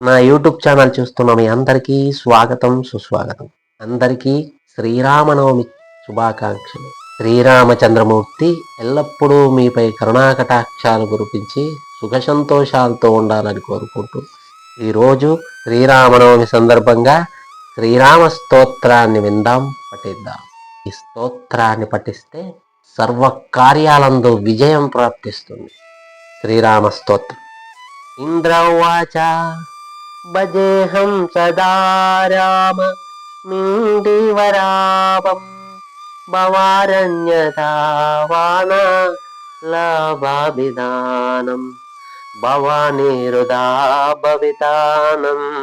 నా YouTube channel చూస్తున్న మీ అందరికీ స్వాగతం, సుస్వాగతం. అందరికీ శ్రీరామనవమి శుభాకాంక్షలు. శ్రీరామచంద్రమూర్తి ఎల్లప్పుడూ మీపై కరుణాకటాక్షాలు కురిపించి సుఖ సంతోషాలతో ఉండాలని కోరుకుంటూ ఈరోజు శ్రీరామనవమి సందర్భంగా శ్రీరామ స్తోత్రాన్ని విందాం, పఠిద్దాం. ఈ స్తోత్రాన్ని పఠిస్తే సర్వ కార్యాలందు విజయం ప్రాప్తిస్తుంది. శ్రీరామ స్తోత్రం. ఇంద్రవాచ భజేహం సదా రామ మిండివరాపం భవారణ్యతావాన లాభాభిధానం భవానిరుదా భవితానందరూపం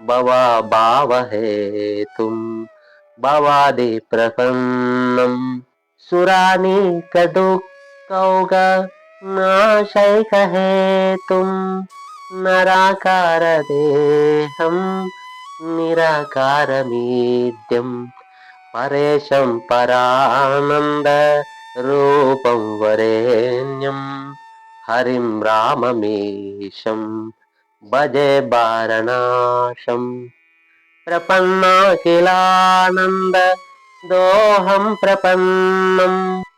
భవా భావహేతుం భవాది ప్రపన్నం సురానీకదుఃఖౌగ నాశైకहेतुं नराकारदेहं निराकारमीड्यं परेशं परानन्दरूपं वरेण्यं हरिं राममीशं भजे वारणाशं प्रपन्नाखिलानन्द दोहं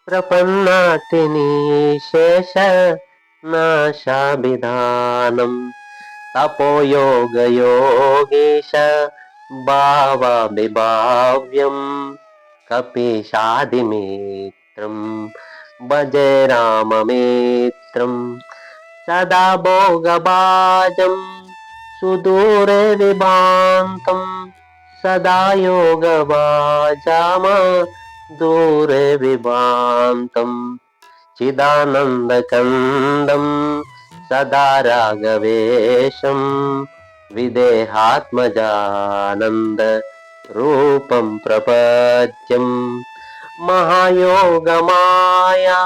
प्रपन्नातिनिशेष नाशाभिधानं तपोयोगयोगीश भावाभिभाव्यं कपीशादिमित्रं भजे राममित्रं सदा भोगभाजं सुदूरे विभान्तं सदा योगभाजाम दूरे विभान्तं चिदानन्दकन्दं सदा रागवेशं विदेहात्मजानन्दरूपं प्रपद्यं महायोगमाया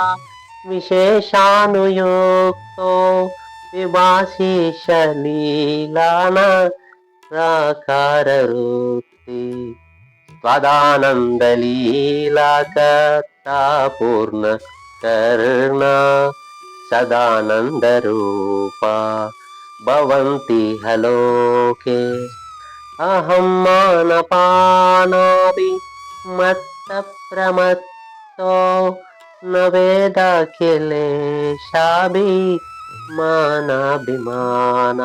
विशेषानुयुक्तो विभाषीषलीलानराकारवृत्ति त्वदानन्दलीलाकर्ता पूर्णकर्णा सदानन्दरूपा भवन्ति हलोके अहं मानपानाभिमत्तप्रमत्तो न वेदाखिलेशाभिमानाभिमान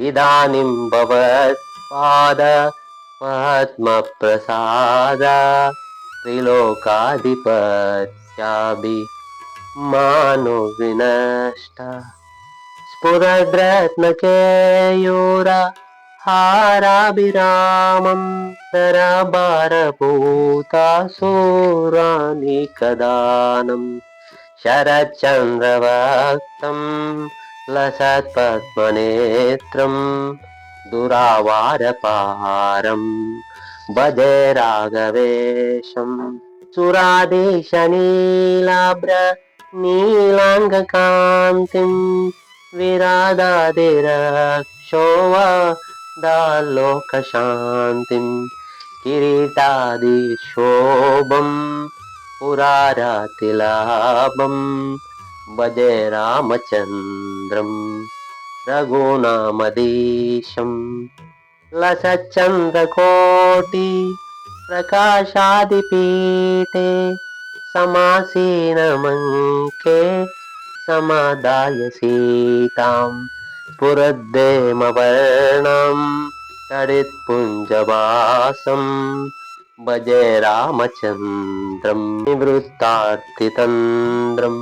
इदानीं भवत्पाद पद्मप्रसाद त्रिलोकाधिपत्याभिमानो विनष्ट स्फुरद्रत्नकेयूर हाराभिरामं शरभारभूतासुरानिकदानं शरच्चन्द्रवक्तं लसत्पद्मनेत्रं दुरावारपारं भजे राघवेशं सुराधीशनीलाभ्र नीलाङ्गकान्तिं विरादादिरक्षोवदालोकशान्तिं किरीटादिशोभं पुरारातिलाभं भजे रामचन्द्रं रघुनामधीशं लसच्चन्द्रकोटि प्रकाशादिपीठे समासीनमङ्के समादाय सीतां पुरद्देमवर्णां तडित्पुञ्जवासं भजे रामचन्द्रं निवृत्तार्थितन्द्रम्